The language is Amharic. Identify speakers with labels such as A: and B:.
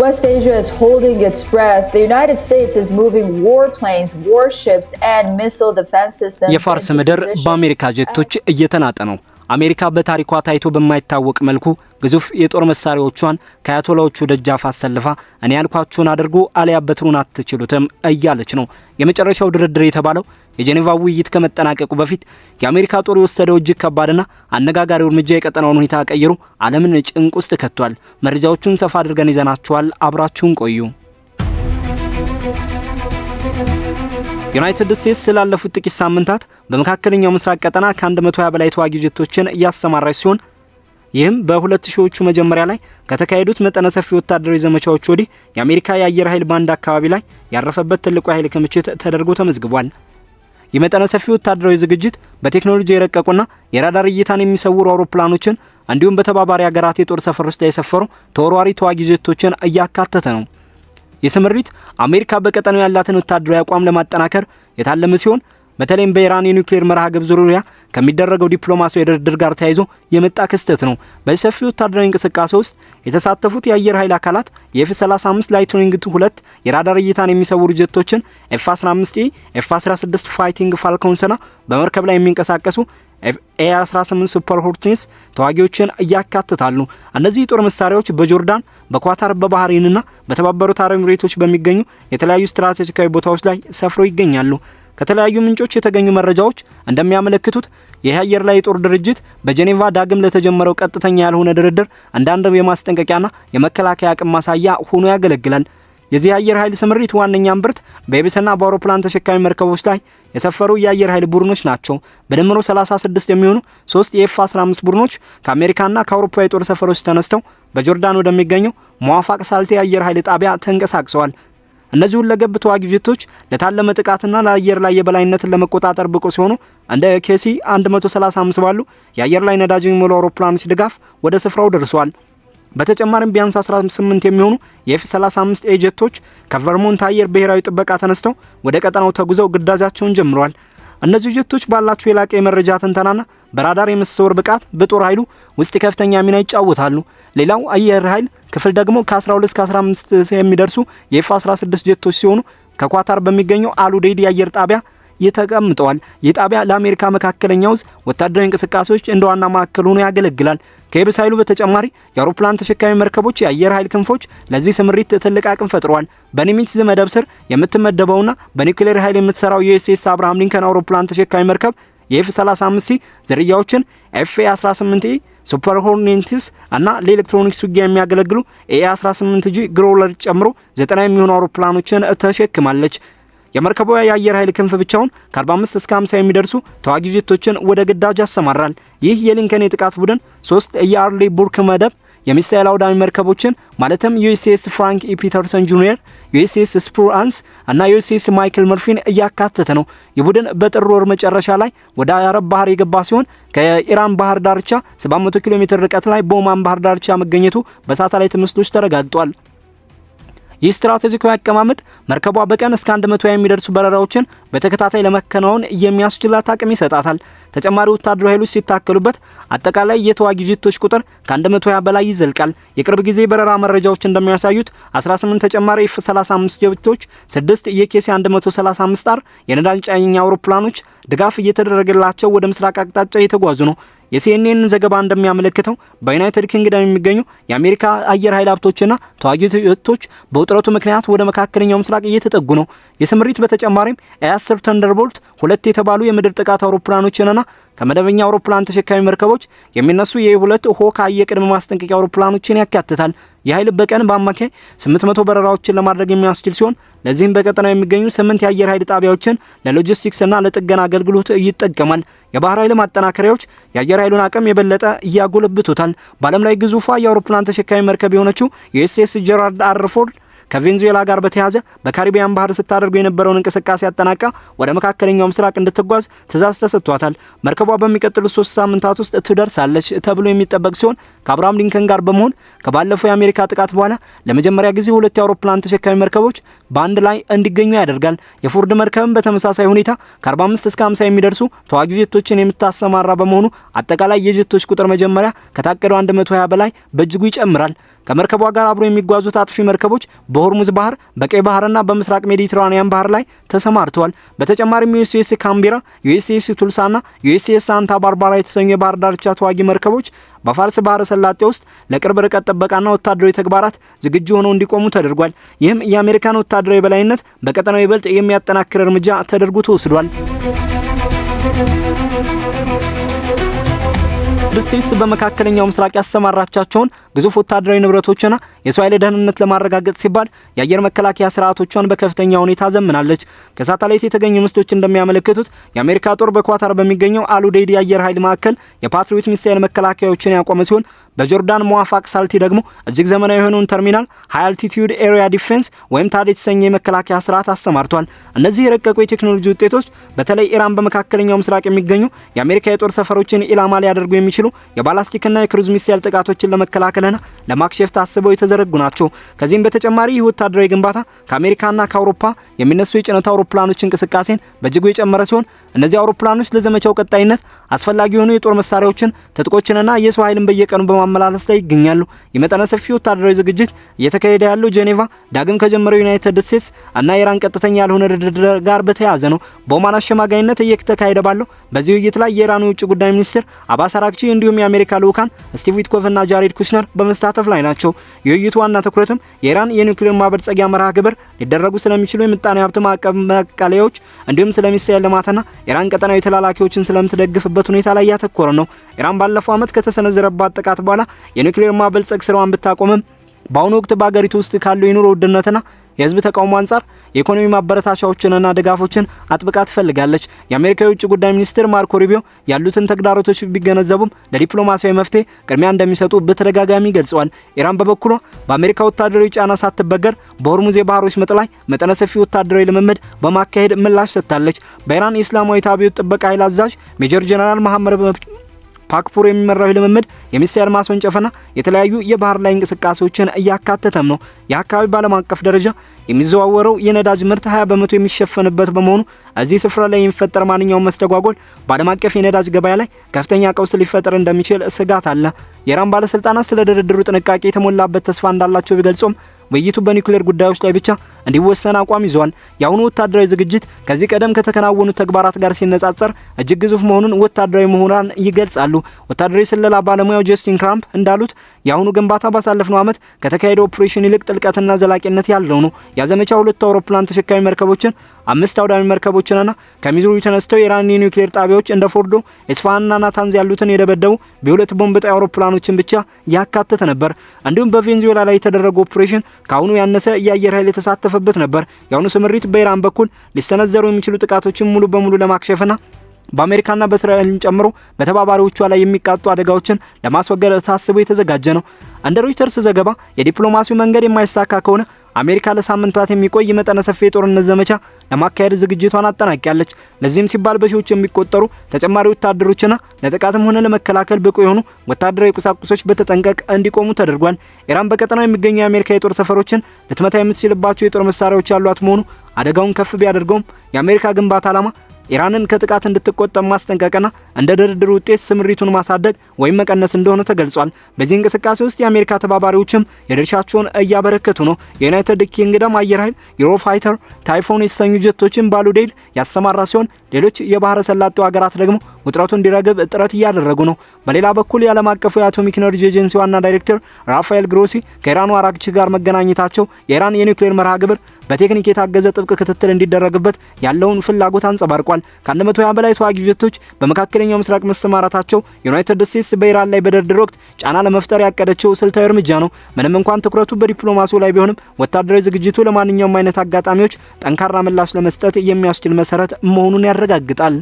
A: West Asia is holding its breath. The United States is moving warplanes, warships and missile defense systems.
B: የፋርስ ምድር በአሜሪካ ጀቶች እየተናጠ ነው። አሜሪካ በታሪኳ ታይቶ በማይታወቅ መልኩ ግዙፍ የጦር መሳሪያዎቿን ከአያቶላዎቹ ደጃፍ አሰልፋ እኔ ያልኳችሁን አድርጎ አልያ በትሩን አትችሉትም እያለች ነው። የመጨረሻው ድርድር የተባለው የጄኔቫ ውይይት ከመጠናቀቁ በፊት የአሜሪካ ጦር የወሰደው እጅግ ከባድና አነጋጋሪው እርምጃ የቀጠናውን ሁኔታ ቀይሮ ዓለምን ጭንቅ ውስጥ ከቷል። መረጃዎቹን ሰፋ አድርገን ይዘናቸዋል። አብራችሁን ቆዩ። ዩናይትድ ስቴትስ ስላለፉት ጥቂት ሳምንታት በመካከለኛው ምስራቅ ቀጠና ከ120 በላይ ተዋጊ ጀቶችን እያሰማራች ሲሆን ይህም በ2000ዎቹ መጀመሪያ ላይ ከተካሄዱት መጠነ ሰፊ ወታደራዊ ዘመቻዎች ወዲህ የአሜሪካ የአየር ኃይል ባንድ አካባቢ ላይ ያረፈበት ትልቁ ኃይል ክምችት ተደርጎ ተመዝግቧል። የመጠነ ሰፊ ወታደራዊ ዝግጅት በቴክኖሎጂ የረቀቁና የራዳር እይታን የሚሰውሩ አውሮፕላኖችን እንዲሁም በተባባሪ ሀገራት የጦር ሰፈር ውስጥ የሰፈሩ ተወርዋሪ ተዋጊ ጀቶችን እያካተተ ነው። የስምሪት አሜሪካ በቀጠናው ያላትን ወታደራዊ አቋም ለማጠናከር የታለመ ሲሆን በተለይም በኢራን የኒውክሌር መርሃ ግብር ዙሪያ ከሚደረገው ዲፕሎማሲያዊ ድርድር ጋር ተያይዞ የመጣ ክስተት ነው። በሰፊ ወታደራዊ እንቅስቃሴ ውስጥ የተሳተፉት የአየር ኃይል አካላት የኤፍ-35 ላይትኒንግ 2 የራዳር እይታን የሚሰውሩ ጀቶችን፣ ኤፍ-15E፣ ኤፍ-16 ፋይቲንግ ፋልኮንስና በመርከብ ላይ የሚንቀሳቀሱ ኤ-18 ሱፐር ሆርቲንስ ተዋጊዎችን እያካትታሉ። እነዚህ የጦር መሳሪያዎች በጆርዳን፣ በኳታር፣ በባህሬንና በተባበሩት አረብ ኤሚሬቶች በሚገኙ የተለያዩ ስትራቴጂካዊ ቦታዎች ላይ ሰፍረው ይገኛሉ። ከተለያዩ ምንጮች የተገኙ መረጃዎች እንደሚያመለክቱት የአየር ላይ የጦር ድርጅት በጄኔቫ ዳግም ለተጀመረው ቀጥተኛ ያልሆነ ድርድር አንዳንድ የማስጠንቀቂያና የመከላከያ አቅም ማሳያ ሆኖ ያገለግላል። የዚህ አየር ኃይል ስምሪት ዋነኛ እምብርት በየብስና በአውሮፕላን ተሸካሚ መርከቦች ላይ የሰፈሩ የአየር ኃይል ቡድኖች ናቸው። በድምሩ 36 የሚሆኑ 3 የኤፍ-15 ቡድኖች ከአሜሪካና ከአውሮፓ የጦር ሰፈሮች ተነስተው በጆርዳን ወደሚገኘው ሙዋፋቅ ሳልቴ የአየር ኃይል ጣቢያ ተንቀሳቅሰዋል። እነዚህ ሁለገብ ተዋጊ ጀቶች ለታለመ ጥቃትና ለአየር ላይ የበላይነትን ለመቆጣጠር ብቁ ሲሆኑ እንደ ኬሲ 135 ባሉ የአየር ላይ ነዳጅ የሚሞሉ አውሮፕላኖች ድጋፍ ወደ ስፍራው ደርሰዋል። በተጨማሪም ቢያንስ 18 የሚሆኑ የኤፍ-35 ጀቶች ከቨርሞንት አየር ብሔራዊ ጥበቃ ተነስተው ወደ ቀጠናው ተጉዘው ግዳጃቸውን ጀምረዋል። እነዚህ ጀቶች ባላቸው የላቀ የመረጃ ትንተናና በራዳር የመሰወር ብቃት በጦር ኃይሉ ውስጥ ከፍተኛ ሚና ይጫወታሉ። ሌላው አየር ኃይል ክፍል ደግሞ ከ12 እስከ 15 የሚደርሱ የኤፍ-16 ጀቶች ሲሆኑ ከኳታር በሚገኘው አሉዴድ የአየር ጣቢያ ተቀምጠዋል። ይህ ጣቢያ ለአሜሪካ መካከለኛው ወታደራዊ እንቅስቃሴዎች እንደ ዋና ማዕከል ሆኖ ያገለግላል። ከየብስ ኃይሉ በተጨማሪ የአውሮፕላን ተሸካሚ መርከቦች የአየር ኃይል ክንፎች ለዚህ ስምሪት ትልቅ አቅም ፈጥረዋል። በኒሚትዝ መደብ ስር የምትመደበውና በኒውክሌር ኃይል የምትሰራው ዩኤስኤስ አብርሃም ሊንከን አውሮፕላን ተሸካሚ መርከብ የኤፍ-35C ዝርያዎችን ኤፍ-18E ሱፐር ሆርኔትስ እና ለኤሌክትሮኒክስ ውጊያ የሚያገለግሉ ኤ-18G ግሮውለር ጨምሮ 90 የሚሆኑ አውሮፕላኖችን ተሸክማለች። የመርከቧ የአየር ኃይል ክንፍ ብቻውን ከ45 እስከ 50 የሚደርሱ ተዋጊ ጀቶችን ወደ ግዳጅ ያሰማራል። ይህ የሊንከን የጥቃት ቡድን 3 የአርሊ ቡርክ መደብ የሚሳኤል አውዳሚ መርከቦችን ማለትም ዩኤስኤስ ፍራንክ ኢ ፒተርሰን ጁኒየር፣ ዩኤስኤስ ስፕሩ አንስ እና ዩኤስኤስ ማይክል መርፊን እያካተተ ነው። የቡድን በጥር ወር መጨረሻ ላይ ወደ አረብ ባህር የገባ ሲሆን ከኢራን ባህር ዳርቻ 700 ኪሎ ሜትር ርቀት ላይ በኦማን ባህር ዳርቻ መገኘቱ በሳተላይት ምስሎች ተረጋግጧል። ይህ ስትራቴጂካዊ አቀማመጥ መርከቧ በቀን እስከ 120 የሚደርሱ በረራዎችን በተከታታይ ለመከናወን የሚያስችላት አቅም ይሰጣታል። ተጨማሪ ወታደራዊ ኃይሎች ሲታከሉበት አጠቃላይ የተዋጊ ጀቶች ቁጥር ከ120 በላይ ይዘልቃል። የቅርብ ጊዜ በረራ መረጃዎች እንደሚያሳዩት 18 ተጨማሪ ኤፍ-35 ጀቶች፣ 6 የኬሲ 135R የነዳጅ ጫኝ አውሮፕላኖች ድጋፍ እየተደረገላቸው ወደ ምስራቅ አቅጣጫ እየተጓዙ ነው። የሲኤንኤን ዘገባ እንደሚያመለክተው በዩናይትድ ኪንግደም የሚገኙ የአሜሪካ አየር ኃይል ሀብቶችና ተዋጊ ጀቶች በውጥረቱ ምክንያት ወደ መካከለኛው ምስራቅ እየተጠጉ ነው። የስምሪት በተጨማሪም ኤ-10 ተንደርቦልት 2 የተባሉ የምድር ጥቃት አውሮፕላኖችንና ከመደበኛ አውሮፕላን ተሸካሚ መርከቦች የሚነሱ የ2 ሆካ የቅድመ ማስጠንቀቂያ አውሮፕላኖችን ያካትታል። የኃይል በቀን በአማካይ 800 በረራዎችን ለማድረግ የሚያስችል ሲሆን ለዚህም በቀጠናው የሚገኙ 8 የአየር ኃይል ጣቢያዎችን ለሎጂስቲክስና ለጥገና አገልግሎት ይጠቀማል። የባህር ኃይል ማጠናከሪያዎች የአየር ኃይሉን አቅም የበለጠ ያጎለብቱታል። በዓለም ላይ ግዙፏ የአውሮፕላን ተሸካሚ መርከብ የሆነችው ዩኤስኤስ ጀራልድ አር ፎርድ ከቬንዙዌላ ጋር በተያያዘ በካሪቢያን ባህር ስታደርገው የነበረውን እንቅስቃሴ አጠናቃ ወደ መካከለኛው ምስራቅ እንድትጓዝ ትዕዛዝ ተሰጥቷታል። መርከቧ በሚቀጥሉት 3 ሳምንታት ውስጥ ትደርሳለች ተብሎ የሚጠበቅ ሲሆን ከአብርሃም ሊንከን ጋር በመሆን ከባለፈው የአሜሪካ ጥቃት በኋላ ለመጀመሪያ ጊዜ 2 የአውሮፕላን ተሸካሚ መርከቦች በአንድ ላይ እንዲገኙ ያደርጋል። የፎርድ መርከብም በተመሳሳይ ሁኔታ ከ45 እስከ 50 የሚደርሱ ተዋጊ ጀቶችን የምታሰማራ በመሆኑ አጠቃላይ የጀቶች ቁጥር መጀመሪያ ከታቀደው 120 በላይ በእጅጉ ይጨምራል። ከመርከቧ ጋር አብሮ የሚጓዙት አጥፊ መርከቦች በሆርሙዝ ባህር፣ በቀይ ባህርና በምስራቅ ሜዲትራኒያን ባህር ላይ ተሰማርተዋል። በተጨማሪም ዩኤስኤስ ካምቢራ፣ ዩኤስኤስ ቱልሳና ዩኤስኤስ ሳንታ ባርባራ የተሰኙ የባህር ዳርቻ ተዋጊ መርከቦች በፋርስ ባህረ ሰላጤ ውስጥ ለቅርብ ርቀት ጥበቃና ወታደራዊ ተግባራት ዝግጁ ሆነው እንዲቆሙ ተደርጓል። ይህም የአሜሪካን ወታደራዊ በላይነት በቀጠናው ይበልጥ የሚያጠናክር እርምጃ ተደርጎ ተወስዷል። ስቴትስ በመካከለኛው ምስራቅ ያሰማራቻቸውን ግዙፍ ወታደራዊ ንብረቶችና የሰው ኃይል ደህንነት ለማረጋገጥ ሲባል የአየር መከላከያ ስርዓቶቿን በከፍተኛ ሁኔታ ዘምናለች። ከሳተላይት የተገኙ ምስሎች እንደሚያመለክቱት የአሜሪካ ጦር በኳታር በሚገኘው አሉዴይድ የአየር ኃይል ማዕከል የፓትሪዮት ሚሳኤል መከላከያዎችን ያቆመ ሲሆን በጆርዳን ሙዋፋቅ ሳልቲ ደግሞ እጅግ ዘመናዊ የሆነውን ተርሚናል ሃይ አልቲቲዩድ ኤሪያ ዲፌንስ ወይም ታድ የተሰኘ የመከላከያ ስርዓት አሰማርቷል። እነዚህ የረቀቁ የቴክኖሎጂ ውጤቶች በተለይ ኢራን በመካከለኛው ምስራቅ የሚገኙ የአሜሪካ የጦር ሰፈሮችን ኢላማ ሊያደርጉ የሚችሉ የባላስቲክና የክሩዝ ሚሳኤል ጥቃቶችን ለመከላከልና ለማክሸፍ ታስበው የተዘረጉ ናቸው። ከዚህም በተጨማሪ ይህ ወታደራዊ ግንባታ ከአሜሪካና ከአውሮፓ የሚነሱ የጭነት አውሮፕላኖች እንቅስቃሴን በእጅጉ የጨመረ ሲሆን እነዚህ አውሮፕላኖች ለዘመቻው ቀጣይነት አስፈላጊ የሆኑ የጦር መሳሪያዎችን፣ ትጥቆችንና የሰው ኃይልን በየቀኑ በማመላለስ ላይ ይገኛሉ። የመጠነ ሰፊ ወታደራዊ ዝግጅት እየተካሄደ ያለው ጄኔቫ ዳግም ከጀመረው ዩናይትድ ስቴትስ እና ኢራን ቀጥተኛ ያልሆነ ድርድር ጋር በተያያዘ ነው። በኦማን አሸማጋይነት እየተካሄደ ባለው በዚህ ውይይት ላይ የኢራኑ የውጭ ጉዳይ ሚኒስትር አባስ አራግቺ እንዲሁም የአሜሪካ ልዑካን ስቲቭ ዊትኮፍ እና ጃሬድ ኩሽነር በመሳተፍ ላይ ናቸው። የውይይቱ ዋና ትኩረትም የኢራን የኒውክሌር ማበልጸጊያ መርሃ ግብር ሊደረጉ ስለሚችሉ የምጣኔ ሀብት ማዕቀብ መቀለያዎች እንዲሁም ስለሚሳኤል ልማትና ኢራን ቀጠናዊ ተላላኪዎችን ስለምትደግፍበት ሁኔታ ላይ ያተኮረ ነው። ኢራን ባለፈው ዓመት ከተሰነዘረባት ጥቃት በኋላ የኒውክሌር ማበልጸግ ስራዋን ብታቆምም በአሁኑ ወቅት በአገሪቱ ውስጥ ካለው የኑሮ ውድነትና የህዝብ ተቃውሞ አንጻር የኢኮኖሚ ማበረታቻዎችንና ድጋፎችን አጥብቃ ትፈልጋለች። የአሜሪካ የውጭ ጉዳይ ሚኒስትር ማርኮ ሩቢዮ ያሉትን ተግዳሮቶች ቢገነዘቡም ለዲፕሎማሲያዊ መፍትሄ ቅድሚያ እንደሚሰጡ በተደጋጋሚ ገልጸዋል። ኢራን በበኩሏ በአሜሪካ ወታደራዊ ጫና ሳትበገር በሆርሙዝ የባህሮች ምጥ ላይ መጠነ ሰፊ ወታደራዊ ልምምድ በማካሄድ ምላሽ ሰጥታለች። በኢራን የእስላማዊት አብዮት ጥበቃ ኃይል አዛዥ ሜጀር ጀነራል መሐመድ ፓክፑር የሚመራው ልምምድ የሚሳኤል ማስወንጨፍና የተለያዩ የባህር ላይ እንቅስቃሴዎችን እያካተተም ነው። የአካባቢ ባለም አቀፍ ደረጃ የሚዘዋወረው የነዳጅ ምርት 20 በመቶ የሚሸፈንበት በመሆኑ እዚህ ስፍራ ላይ የሚፈጠር ማንኛውም መስተጓጎል በዓለም አቀፍ የነዳጅ ገበያ ላይ ከፍተኛ ቀውስ ሊፈጠር እንደሚችል ስጋት አለ። የኢራን ባለስልጣናት ስለ ድርድሩ ጥንቃቄ የተሞላበት ተስፋ እንዳላቸው ቢገልጹም ውይይቱ በኒውክሌር ጉዳዮች ላይ ብቻ እንዲወሰን አቋም ይዘዋል። የአሁኑ ወታደራዊ ዝግጅት ከዚህ ቀደም ከተከናወኑ ተግባራት ጋር ሲነጻጸር እጅግ ግዙፍ መሆኑን ወታደራዊ ምሁራን ይገልጻሉ። ወታደራዊ ስለላ ባለሙያው ጀስቲን ክራምፕ እንዳሉት የአሁኑ ግንባታ ባሳለፍነው ዓመት ከተካሄደው ኦፕሬሽን ይልቅ ጥልቀትና ዘላቂነት ያለው ነው። ያዘመቻ 2 አውሮፕላን ተሸካሚ መርከቦችን፣ 5 አውዳሚ መርከቦችንና ከሚዙሪ ተነስተው የኢራን የኒውክሌር ጣቢያዎች እንደ ፎርዶ፣ ኢስፋሃንና ናታንዝ ያሉትን የደበደቡ ብ2 ቦምብ ጣይ አውሮፕላኖችን ብቻ ያካተተ ነበር። እንዲሁም በቬንዙዌላ ላይ የተደረገው ኦፕሬሽን ከአሁኑ ያነሰ የአየር ኃይል የተሳተፈበት ነበር። የአሁኑ ስምሪት በኢራን በኩል ሊሰነዘሩ የሚችሉ ጥቃቶችን ሙሉ በሙሉ ለማክሸፍና በአሜሪካና በእስራኤልን ጨምሮ በተባባሪዎቿ ላይ የሚቃጡ አደጋዎችን ለማስወገድ ታስቦ የተዘጋጀ ነው። እንደ ሮይተርስ ዘገባ የዲፕሎማሲው መንገድ የማይሳካ ከሆነ አሜሪካ ለሳምንታት የሚቆይ መጠነ ሰፊ የጦርነት ዘመቻ ለማካሄድ ዝግጅቷን አጠናቅቃለች። ለዚህም ሲባል በሺዎች የሚቆጠሩ ተጨማሪ ወታደሮችና ለጥቃትም ሆነ ለመከላከል ብቁ የሆኑ ወታደራዊ ቁሳቁሶች በተጠንቀቅ እንዲቆሙ ተደርጓል። ኢራን በቀጠናው የሚገኙ የአሜሪካ የጦር ሰፈሮችን ልትመታ የምትችልባቸው የጦር መሳሪያዎች ያሏት መሆኑ አደጋውን ከፍ ቢያደርገውም የአሜሪካ ግንባታ ዓላማ ኢራንን ከጥቃት እንድትቆጠብ ማስጠንቀቅና እንደ ድርድር ውጤት ስምሪቱን ማሳደግ ወይም መቀነስ እንደሆነ ተገልጿል። በዚህ እንቅስቃሴ ውስጥ የአሜሪካ ተባባሪዎችም የድርሻቸውን እያበረከቱ ነው። የዩናይትድ ኪንግደም አየር ኃይል ዩሮፋይተር፣ ታይፎን የተሰኙ ጀቶችን በአሉዴይድ ያሰማራ ሲሆን ሌሎች የባህረ ሰላጤው ሀገራት ደግሞ ውጥረቱ እንዲረግብ ጥረት እያደረጉ ነው። በሌላ በኩል የዓለም አቀፉ የአቶሚክ ኤነርጂ ኤጀንሲ ዋና ዳይሬክተር ራፋኤል ግሮሲ ከኢራኑ አራግቺ ጋር መገናኘታቸው የኢራን የኒውክሌር መርሃ ግብር በቴክኒክ የታገዘ ጥብቅ ክትትል እንዲደረግበት ያለውን ፍላጎት አንጸባርቋል። ከ120 በላይ ተዋጊ ጀቶች በመካከለኛው ምስራቅ መሰማራታቸው ዩናይትድ ስቴትስ በኢራን ላይ በድርድር ወቅት ጫና ለመፍጠር ያቀደችው ስልታዊ እርምጃ ነው። ምንም እንኳን ትኩረቱ በዲፕሎማሲው ላይ ቢሆንም ወታደራዊ ዝግጅቱ ለማንኛውም አይነት አጋጣሚዎች ጠንካራ ምላሽ ለመስጠት የሚያስችል መሰረት መሆኑን ያረጋግጣል።